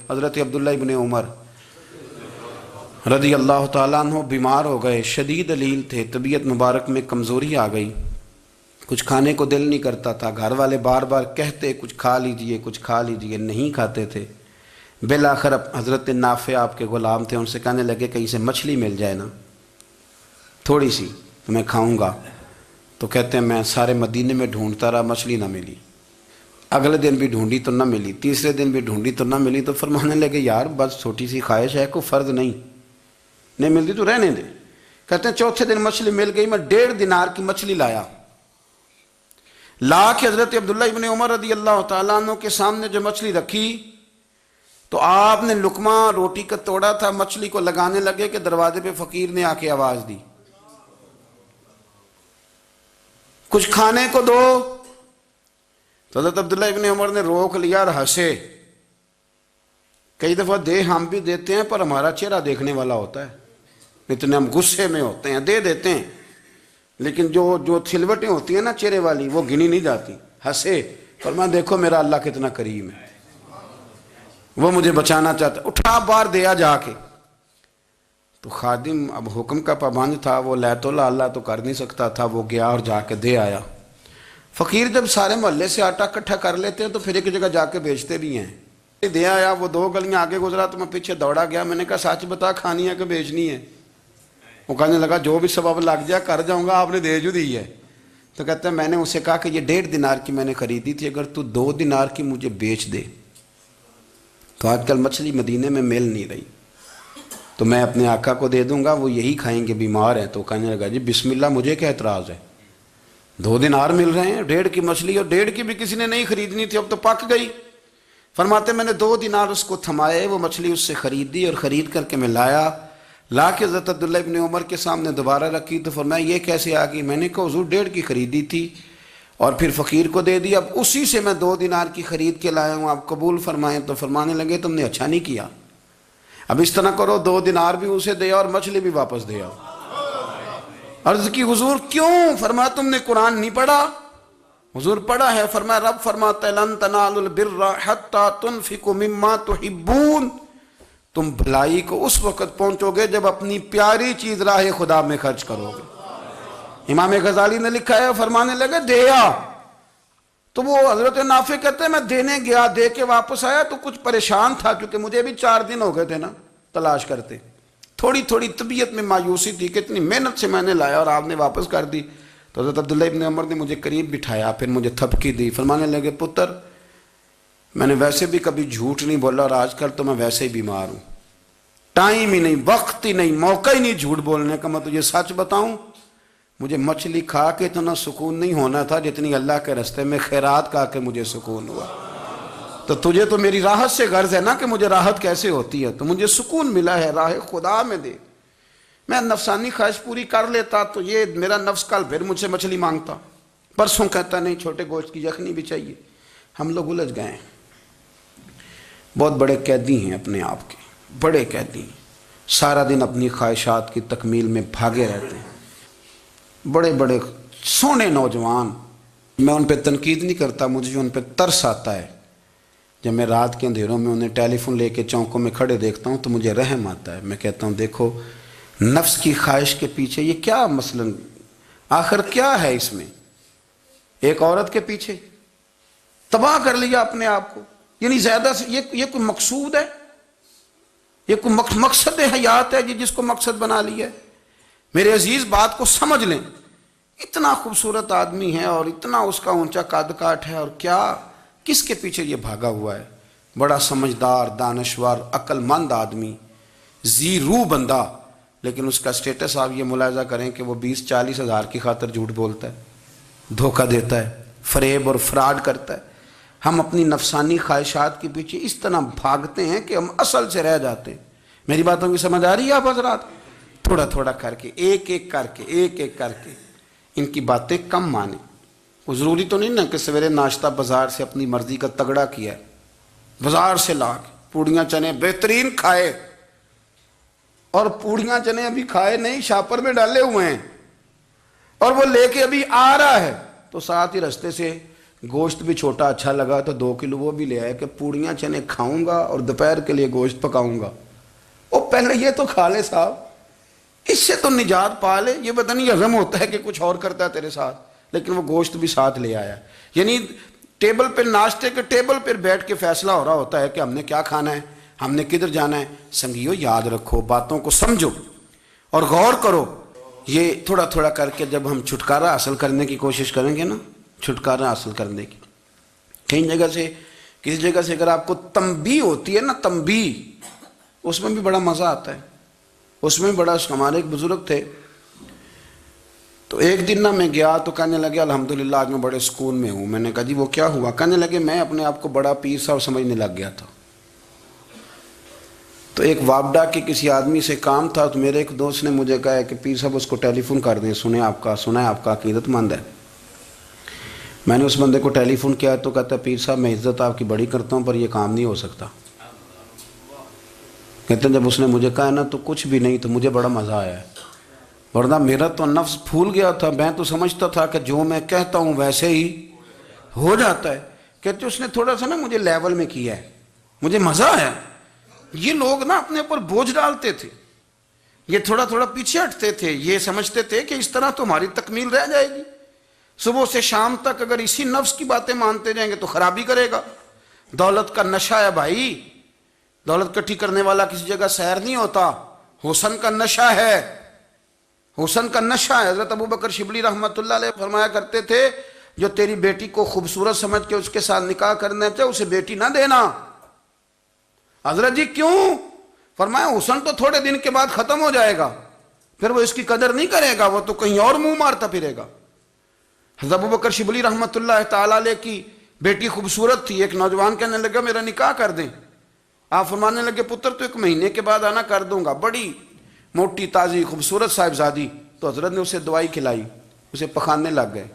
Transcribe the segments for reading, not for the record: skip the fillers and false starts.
حضرت عبداللہ ابن عمر رضی اللہ تعالیٰ عنہ بیمار ہو گئے، شدید علیل تھے، طبیعت مبارک میں کمزوری آ گئی، کچھ کھانے کو دل نہیں کرتا تھا، گھر والے بار بار کہتے کچھ کھا لیجئے کچھ کھا لیجئے، نہیں کھاتے تھے۔ بالآخر حضرت نافع آپ کے غلام تھے، ان سے کہنے لگے کہیں سے مچھلی مل جائے نا تھوڑی سی تو میں کھاؤں گا۔ تو کہتے ہیں میں سارے مدینے میں ڈھونڈتا رہا، مچھلی نہ ملی، اگلے دن بھی ڈھونڈی تو نہ ملی، تیسرے دن بھی ڈھونڈی تو نہ ملی، تو فرمانے لگے یار بس چھوٹی سی خواہش ہے، کوئی فرض نہیں ملتی تو رہنے دے۔ کہتے ہیں چوتھے دن مچھلی مل گئی، میں 1.5 دینار کی مچھلی لا کے حضرت عبداللہ ابن عمر رضی اللہ تعالیٰ عنہ کے سامنے جو مچھلی رکھی تو آپ نے لقمہ روٹی کا توڑا تھا، مچھلی کو لگانے لگے کہ دروازے پہ فقیر نے آ کے آواز دی کچھ کھانے کو دو۔ تو حضرت عبداللہ ابن عمر نے روک لیا اور ہنسے۔ کئی دفعہ دے ہم بھی دیتے ہیں پر ہمارا چہرہ دیکھنے والا ہوتا ہے، اتنے ہم غصے میں ہوتے ہیں، دے دیتے ہیں، لیکن جو تھلوٹیں ہوتی ہیں نا چہرے والی وہ گنی نہیں جاتی۔ ہنسے، فرمایا دیکھو میرا اللہ کتنا کریم ہے، وہ مجھے بچانا چاہتا ہے، اٹھا بار دیا جا کے۔ تو خادم اب حکم کا پابند تھا، وہ لیت اللہ تو کر نہیں سکتا تھا، وہ گیا اور جا کے دے آیا۔ فقیر جب سارے محلے سے آٹا اکٹھا کر لیتے ہیں تو پھر ایک جگہ جا کے بیچتے بھی ہیں۔ دے آیا، وہ 2 گلیاں آگے گزرا تو میں پیچھے دوڑا گیا، میں نے کہا سچ بتا کھانی ہے کہ بیچنی ہے؟ وہ کہنے لگا جو بھی سبب لگ جائے کر جاؤں گا، آپ نے دے جو دی ہے۔ تو کہتا ہے میں نے اسے کہا کہ یہ 1.5 دینار کی میں نے خریدی تھی، اگر تو 2 دینار کی مجھے بیچ دے تو آج کل مچھلی مدینے میں مل نہیں رہی، تو میں اپنے آقا کو دے دوں گا، وہ یہی کھائیں گے، بیمار ہیں۔ تو کہنے لگا جی بسم اللہ، مجھے کیا اعتراض ہے، 2 دینار مل رہے ہیں، 1.5 کی مچھلی، اور 1.5 کی بھی کسی نے نہیں خریدنی تھی، اب تو پک گئی۔ فرماتے میں نے 2 دینار اس کو تھمائے، وہ مچھلی اس سے خریدی، اور خرید کر کے میں لا کے حضرت عبداللہ ابن عمر کے سامنے دوبارہ رکھی۔ تو فرمایا یہ کیسے آ گئی؟ میں نے کہا حضور 1.5 کی خریدی تھی اور پھر فقیر کو دے دی، اب اسی سے میں 2 دینار کی خرید کے لایا ہوں، آپ قبول فرمائیں۔ تو فرمانے لگے تم نے اچھا نہیں کیا، اب اس طرح کرو 2 دینار بھی اسے دے اور مچھلی بھی واپس دے آؤ۔ عرض کی حضور کیوں؟ فرمایا تم نے قرآن نہیں پڑھا؟ حضور پڑھا ہے۔ فرمایا رب فرماتا ہے لن تنالوا البر حتی تنفقوا مما تحبون، تم بھلائی کو اس وقت پہنچو گے جب اپنی پیاری چیز راہ خدا میں خرچ کرو گے۔ امام غزالی نے لکھا ہے، فرمانے لگے دے آ۔ تو وہ حضرت نافع کہتے ہیں میں دینے گیا، دے کے واپس آیا تو کچھ پریشان تھا، کیونکہ مجھے بھی 4 دن ہو گئے تھے نا تلاش کرتے، تھوڑی طبیعت میں مایوسی تھی کہ اتنی محنت سے میں نے لایا اور آپ نے واپس کر دی۔ تو حضرت عبداللہ ابن عمر نے مجھے قریب بٹھایا، پھر مجھے تھپکی دی، فرمانے لگے پتر میں نے ویسے بھی کبھی جھوٹ نہیں بولا، اور آج کل تو میں ویسے ہی بیمار ہوں، ٹائم ہی نہیں، وقت ہی نہیں، موقع ہی نہیں جھوٹ بولنے کا، میں تجھے سچ بتاؤں مجھے مچھلی کھا کے اتنا سکون نہیں ہونا تھا جتنی اللہ کے راستے میں خیرات کھا کے مجھے سکون ہوا۔ تو تجھے تو میری راحت سے غرض ہے نا کہ مجھے راحت کیسے ہوتی ہے، تو مجھے سکون ملا ہے راہ خدا میں دے۔ میں نفسانی خواہش پوری کر لیتا تو یہ میرا نفس کل پھر مجھ سے مچھلی مانگتا، پرسوں کہتا نہیں چھوٹے گوشت کی یخنی بھی چاہیے۔ ہم لوگ الجھ گئے ہیں، بہت بڑے قیدی ہیں اپنے آپ کے، بڑے قیدی ہیں، سارا دن اپنی خواہشات کی تکمیل میں بھاگے رہتے ہیں، بڑے بڑے سونے نوجوان۔ میں ان پہ تنقید نہیں کرتا، مجھے ان پہ ترس آتا ہے۔ جب میں رات کے اندھیروں میں انہیں ٹیلی فون لے کے چوکوں میں کھڑے دیکھتا ہوں تو مجھے رحم آتا ہے۔ میں کہتا ہوں دیکھو نفس کی خواہش کے پیچھے یہ کیا مثلاً آخر کیا ہے اس میں؟ ایک عورت کے پیچھے تباہ کر لیا اپنے آپ کو، یعنی زیادہ سے یہ کوئی مقصود ہے؟ یہ کوئی مقصد حیات ہے جس کو مقصد بنا لیا ہے؟ میرے عزیز بات کو سمجھ لیں، اتنا خوبصورت آدمی ہے اور اتنا اس کا اونچا قد کاٹ ہے، اور کیا کس کے پیچھے یہ بھاگا ہوا ہے؟ بڑا سمجھدار، دانشور، عقل مند آدمی، ذی روح بندہ، لیکن اس کا سٹیٹس آپ یہ ملاحظہ کریں کہ وہ 20-40 ہزار کی خاطر جھوٹ بولتا ہے، دھوکہ دیتا ہے، فریب اور فراڈ کرتا ہے۔ ہم اپنی نفسانی خواہشات کے پیچھے اس طرح بھاگتے ہیں کہ ہم اصل سے رہ جاتے ہیں۔ میری باتوں کی سمجھ آ رہی ہے آپ حضرات؟ تھوڑا تھوڑا کر کے، ایک ایک کر کے ان کی باتیں کم مانیں۔ وہ ضروری تو نہیں نا کہ سویرے ناشتہ بازار سے اپنی مرضی کا تگڑا کیا ہے، بازار سے لا کے پوڑیاں چنے بہترین کھائے، اور پوڑیاں چنے ابھی کھائے نہیں، شاپر میں ڈالے ہوئے ہیں، اور وہ لے کے ابھی آ رہا ہے تو ساتھ ہی رستے سے گوشت بھی چھوٹا اچھا لگا تو 2 کلو وہ بھی لے آئے کہ پوڑیاں چنے کھاؤں گا اور دوپہر کے لیے گوشت پکاؤں گا. وہ پہلے یہ تو کھا لے صاحب, اس سے تو نجات پا لے. یہ پتہ نہیں ہضم ہوتا ہے کہ کچھ اور کرتا ہے تیرے ساتھ, لیکن وہ گوشت بھی ساتھ لے آیا. یعنی ٹیبل پہ, ناشتے کے ٹیبل پہ بیٹھ کے فیصلہ ہو رہا ہوتا ہے کہ ہم نے کیا کھانا ہے, ہم نے کدھر جانا ہے. سنگیو یاد رکھو, باتوں کو سمجھو اور غور کرو. یہ تھوڑا تھوڑا کر کے جب ہم چھٹکارا حاصل کرنے کی کوشش کریں گے نا, چھٹکارا حاصل کرنے کی, کہیں جگہ سے کسی جگہ سے اگر آپ کو تنبیہ ہوتی ہے نا, تنبیہ, اس میں بھی بڑا مزہ آتا ہے. اس میں بڑا, ہمارے ایک بزرگ تھے تو ایک دن نا میں گیا تو کہنے لگے الحمدللہ آج میں بڑے سکون میں ہوں. میں نے کہا جی وہ کیا ہوا؟ کہنے لگے میں اپنے آپ کو بڑا پیر صاحب سمجھنے لگ گیا تھا. تو ایک وابڈا کے کسی آدمی سے کام تھا, تو میرے ایک دوست نے مجھے کہا کہ پیر صاحب اس کو ٹیلی فون کر دیں, سنا ہے آپ کا عقیدت مند ہے. میں نے اس بندے کو ٹیلی فون کیا تو کہتا ہے پیر صاحب میں عزت آپ کی بڑی کرتا ہوں پر یہ کام نہیں ہو سکتا. کہتے ہیں جب اس نے مجھے کہا نا تو کچھ بھی نہیں, تو مجھے بڑا مزہ آیا ہے, ورنہ میرا تو نفس پھول گیا تھا. میں تو سمجھتا تھا کہ جو میں کہتا ہوں ویسے ہی ہو جاتا ہے. کہتے اس نے تھوڑا سا نا مجھے لیول میں کیا ہے, مجھے مزہ آیا. یہ لوگ نا اپنے اوپر بوجھ ڈالتے تھے, یہ تھوڑا تھوڑا پیچھے ہٹتے تھے, یہ سمجھتے تھے کہ اس طرح تو ہماری تکمیل رہ جائے گی. صبح سے شام تک اگر اسی نفس کی باتیں مانتے جائیں گے تو خرابی کرے گا. دولت کا نشہ ہے بھائی, دولت کٹھی کرنے والا کسی جگہ سیر نہیں ہوتا. حسن کا نشہ ہے, حسن کا نشہ ہے. حضرت ابو بکر شبلی رحمۃ اللہ علیہ فرمایا کرتے تھے جو تیری بیٹی کو خوبصورت سمجھ کے اس کے ساتھ نکاح کرنا چاہے اسے بیٹی نہ دینا. حضرت جی کیوں؟ فرمایا حسن تو تھوڑے دن کے بعد ختم ہو جائے گا, پھر وہ اس کی قدر نہیں کرے گا, وہ تو کہیں اور منہ مارتا پھرے گا. حضرت ابو بکر شبلی رحمۃ اللہ تعالیٰ علیہ کی بیٹی خوبصورت تھی. ایک نوجوان کہنے لگا میرا نکاح کر دیں. آپ فرمانے لگے پتر تو 1 مہینے کے بعد آنا, کر دوں گا. بڑی موٹی تازی خوبصورت صاحبزادی. تو حضرت نے اسے دوائی کھلائی, اسے پخانے لگ گئے.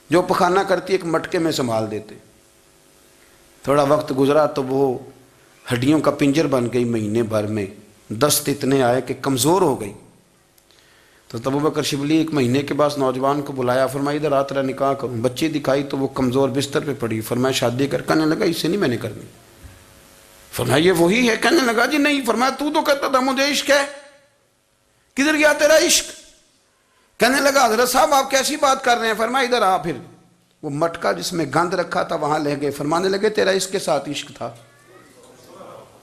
جو پخانہ کرتی ایک مٹکے میں سنبھال دیتے. تھوڑا وقت گزرا تو وہ ہڈیوں کا پنجر بن گئی. مہینے بھر میں دست اتنے آئے کہ کمزور ہو گئی. تو ابو بکر شبلی 1 مہینے کے بعد نوجوان کو بلایا, فرمایا ادھر آ تیرا نکاح کروں. بچی دکھائی تو وہ کمزور بستر پہ پڑی. فرمایا شادی کر. کہنے لگا اس سے نہیں میں نے کرنی. فرمایا یہ وہی ہے؟ کہنے لگا جی نہیں. فرمایا تو کہتا تھا مجھے عشق ہے, کدھر گیا تیرا عشق؟ کہنے لگا حضرت صاحب آپ کیسی بات کر رہے ہیں؟ فرمایا ادھر آ. پھر وہ مٹکا جس میں گند رکھا تھا وہاں لے گئے. فرمانے لگے تیرا اس کے ساتھ عشق تھا,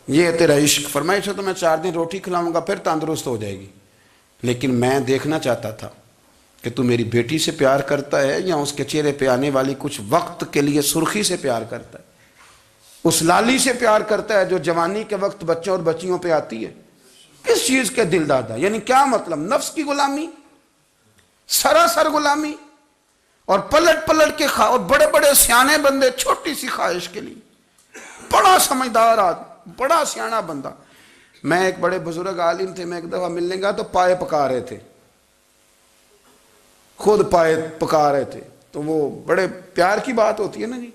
یہ ہے تیرا عشق. فرمایا اسے تو میں 4 دن روٹی کھلاؤں گا پھر تندرست ہو جائے گی, لیکن میں دیکھنا چاہتا تھا کہ تو میری بیٹی سے پیار کرتا ہے یا اس کے چہرے پہ آنے والی کچھ وقت کے لیے سرخی سے پیار کرتا ہے, اس لالی سے پیار کرتا ہے جو جوانی کے وقت بچوں اور بچیوں پہ آتی ہے. کس چیز کے دل دادا؟ یعنی کیا مطلب؟ نفس کی غلامی, سراسر غلامی. اور پلٹ پلٹ کے اور بڑے بڑے سیانے بندے چھوٹی سی خواہش کے لیے. بڑا سمجھدار آدمی, بڑا سیانا بندہ. میں ایک بڑے بزرگ عالم تھے, میں ایک دفعہ ملنے گیا تو پائے پکا رہے تھے, خود پائے پکا رہے تھے. تو وہ بڑے پیار کی بات ہوتی ہے نا جی.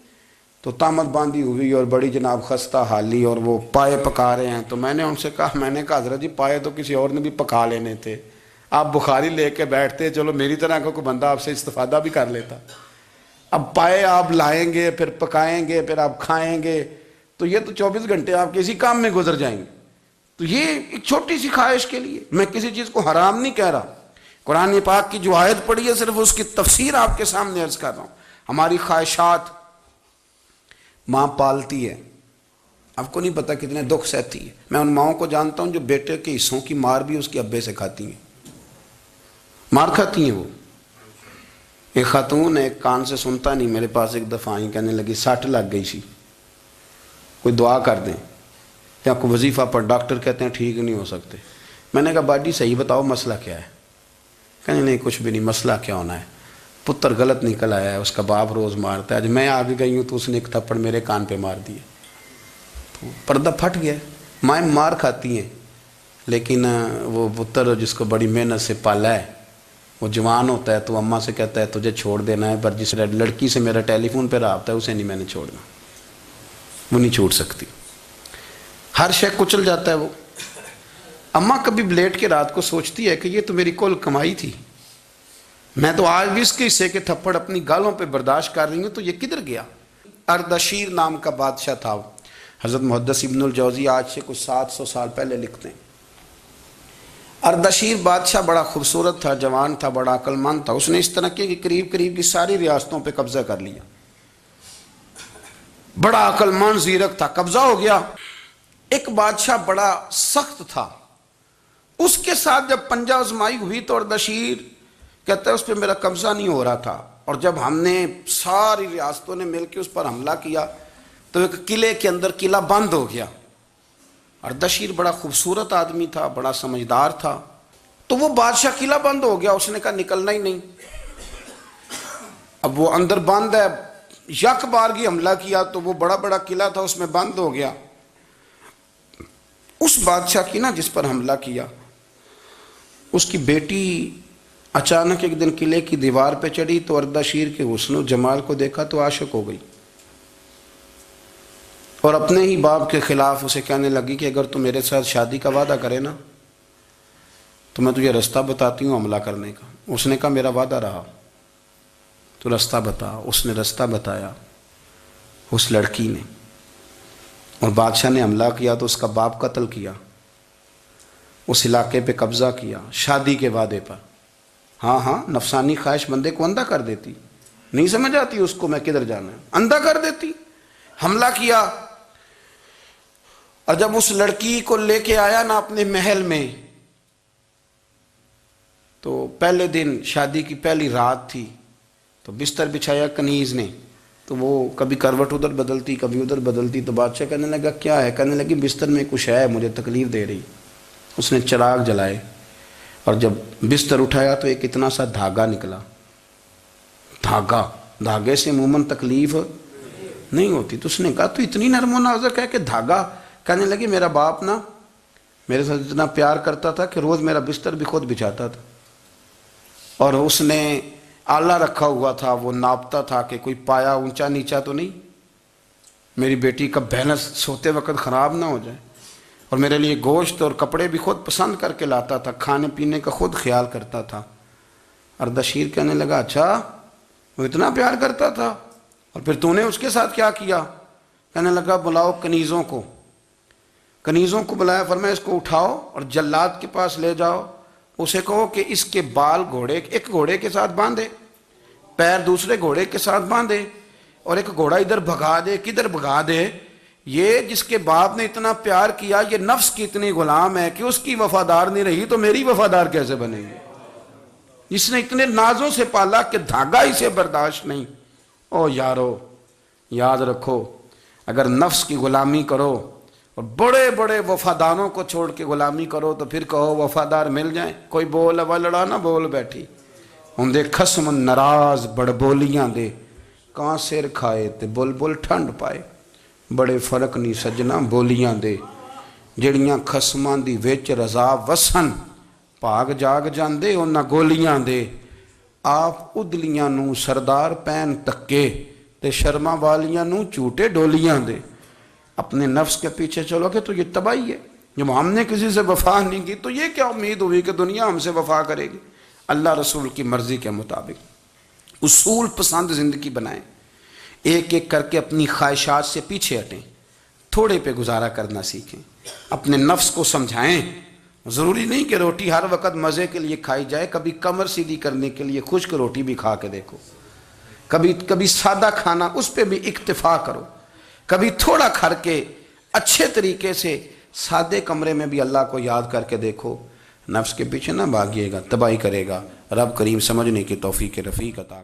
تو تامت باندھی ہوئی اور بڑی جناب خستہ حالی, اور وہ پائے پکا رہے ہیں. تو میں نے ان سے کہا, میں نے کہا حضرت جی پائے تو کسی اور نے بھی پکا لینے تھے, آپ بخاری لے کے بیٹھتے, چلو میری طرح کا کوئی بندہ آپ سے استفادہ بھی کر لیتا. اب پائے آپ لائیں گے, پھر پکائیں گے, پھر آپ کھائیں گے, تو یہ تو 24 گھنٹے آپ کسی کام میں گزر جائیں گے. تو یہ ایک چھوٹی سی خواہش کے لیے. میں کسی چیز کو حرام نہیں کہہ رہا, قرآن پاک کی جو آیت پڑھی ہے صرف اس کی تفسیر آپ کے سامنے عرض کر رہا ہوں. ہماری خواہشات ماں پالتی ہے, آپ کو نہیں پتا کتنے دکھ سہتی ہے. میں ان ماؤں کو جانتا ہوں جو بیٹے کے حصوں کی مار بھی اس کے ابے سے کھاتی ہیں, مار کھاتی ہیں وہ. ایک خاتون ایک کان سے سنتا نہیں, میرے پاس ایک دفعہ آئی, کہنے لگی 60 لگ گئی سی, کوئی دعا کر دیں یا کوئی وظیفہ پر. ڈاکٹر کہتے ہیں ٹھیک نہیں ہو سکتے. میں نے کہا باجی صحیح بتاؤ مسئلہ کیا ہے؟ کہنے نہیں کچھ بھی نہیں, مسئلہ کیا ہونا ہے, پتر غلط نکل آیا ہے, اس کا باپ روز مارتا ہے. آج میں آگے گئی ہوں تو اس نے ایک تھپڑ میرے کان پہ مار دیے, تو پردہ پھٹ گیا. مائیں مار کھاتی ہیں, لیکن وہ پتر جس کو بڑی محنت سے پالا ہے وہ جوان ہوتا ہے تو اماں سے کہتا ہے تجھے چھوڑ دینا ہے, پر جس لڑکی سے میرا ٹیلی فون پہ رابطہ ہے اسے نہیں میں نے چھوڑنا, وہ نہیں چھوڑ سکتی. ہر شے کچل جاتا ہے وہ. اماں کبھی لیٹ کے رات کو سوچتی ہے کہ یہ تو میری کل کمائی تھی, میں تو آج بھی اس کے حصے کے تھپڑ اپنی گالوں پہ برداشت کر رہی ہوں، تو یہ کدھر گیا؟ اردشیر نام کا بادشاہ تھا، حضرت محدث ابن الجوزی آج سے کچھ 700 سال پہلے لکھتے ہیں۔ اردشیر بادشاہ بڑا خوبصورت تھا، جوان تھا، بڑا عقل مند تھا۔ اس نے اس طرح کی قریب قریب کی ساری ریاستوں پہ قبضہ کر لیا۔ بڑا عقل مند زیرک تھا، قبضہ ہو گیا۔ ایک بادشاہ بڑا سخت تھا، اس کے ساتھ جب پنجہ آزمائی ہوئی تو اردشیر کہتا ہے اس پہ میرا قبضہ نہیں ہو رہا تھا، اور جب ہم نے ساری ریاستوں نے مل کے اس پر حملہ کیا تو ایک قلعے کے اندر قلعہ بند ہو گیا۔ اردشیر بڑا خوبصورت آدمی تھا، بڑا سمجھدار تھا، تو وہ بادشاہ قلعہ بند ہو گیا، اس نے کہا نکلنا ہی نہیں۔ اب وہ اندر بند ہے، یک بارگی حملہ کیا تو وہ بڑا بڑا قلعہ تھا اس میں بند ہو گیا۔ اس بادشاہ کی نا جس پر حملہ کیا، اس کی بیٹی اچانک ایک دن قلعے کی دیوار پہ چڑھی تو اردشیر کے حسن و جمال کو دیکھا تو عاشق ہو گئی، اور اپنے ہی باپ کے خلاف اسے کہنے لگی کہ اگر تو میرے ساتھ شادی کا وعدہ کرے نا تو میں تجھے رستہ بتاتی ہوں حملہ کرنے کا۔ اس نے کہا میرا وعدہ رہا، تو رستہ بتا۔ اس نے رستہ بتایا اس لڑکی نے، اور بادشاہ نے حملہ کیا تو اس کا باپ قتل کیا، اس علاقے پہ قبضہ کیا شادی کے وعدے پر۔ ہاں نفسانی خواہش بندے کو اندھا کر دیتی، نہیں سمجھ آتی اس کو میں کدھر جانا ہے، اندھا کر دیتی۔ حملہ کیا، اور جب اس لڑکی کو لے کے آیا نا اپنے محل میں، تو پہلے دن شادی کی پہلی رات تھی، تو بستر بچھایا کنیز نے، تو وہ کبھی کروٹ ادھر بدلتی کبھی ادھر بدلتی، تو بادشاہ کہنے لگا کیا ہے؟ کہنے لگی بستر میں کچھ ہے، مجھے تکلیف دے رہی۔ اس نے چراغ جلائے اور جب بستر اٹھایا تو ایک اتنا سا دھاگا نکلا۔ دھاگے سے عموماً تکلیف نہیں ہوتی، تو اس نے کہا تو اتنی نرم و نازک ہے کہ دھاگا؟ کہنے لگی میرا باپ نا میرے ساتھ اتنا پیار کرتا تھا کہ روز میرا بستر بھی خود بچھاتا تھا، اور اس نے آلہ رکھا ہوا تھا، وہ ناپتا تھا کہ کوئی پایا اونچا نیچا تو نہیں، میری بیٹی کا بیلنس سوتے وقت خراب نہ ہو جائے، اور میرے لیے گوشت اور کپڑے بھی خود پسند کر کے لاتا تھا، کھانے پینے کا خود خیال کرتا تھا۔ اردشیر کہنے لگا اچھا وہ اتنا پیار کرتا تھا، اور پھر تو نے اس کے ساتھ کیا کیا؟ کہنے لگا بلاؤ کنیزوں کو بلایا، فرمایا اس کو اٹھاؤ اور جلاد کے پاس لے جاؤ، اسے کہو کہ اس کے بال ایک گھوڑے کے ساتھ باندھے، پیر دوسرے گھوڑے کے ساتھ باندھے، اور ایک گھوڑا ادھر بھگا دے، کدھر بھگا دے۔ یہ جس کے باپ نے اتنا پیار کیا، یہ نفس کی اتنی غلام ہے کہ اس کی وفادار نہیں رہی تو میری وفادار کیسے بنے گی؟ جس نے اتنے نازوں سے پالا کہ دھاگا اسے برداشت نہیں۔ او یارو یاد رکھو، اگر نفس کی غلامی کرو اور بڑے بڑے وفاداروں کو چھوڑ کے غلامی کرو تو پھر کہو وفادار مل جائیں، کوئی بول وا لڑا نہ بول بیٹھی ہوں خسم ناراض بڑ بولیاں دے، کہاں سر کھائے تے بلبل ٹھنڈ پائے، بڑے فرق نہیں سجنا بولیاں دے، جڑیاں خسماں دی وچ رضا وسن، پاگ جاگ جاندے انہاں گولیاں دے، آپ ادلیاں نو سردار پین تکے تے شرما والیاں نو چوٹے ڈولیاں دے۔ اپنے نفس کے پیچھے چلو گے تو یہ تباہی ہے۔ جب ہم نے کسی سے وفا نہیں کی تو یہ کیا امید ہوئی کہ دنیا ہم سے وفا کرے گی؟ اللہ رسول کی مرضی کے مطابق اصول پسند زندگی بنائیں، ایک ایک کر کے اپنی خواہشات سے پیچھے ہٹیں، تھوڑے پہ گزارا کرنا سیکھیں، اپنے نفس کو سمجھائیں۔ ضروری نہیں کہ روٹی ہر وقت مزے کے لیے کھائی جائے، کبھی کمر سیدھی کرنے کے لیے خشک روٹی بھی کھا کے دیکھو، کبھی سادہ کھانا اس پہ بھی اکتفا کرو، کبھی تھوڑا کھر کے اچھے طریقے سے سادے کمرے میں بھی اللہ کو یاد کر کے دیکھو۔ نفس کے پیچھے نہ بھاگیے گا، تباہی کرے گا۔ رب کریم سمجھنے کی توفیق رفیق عطا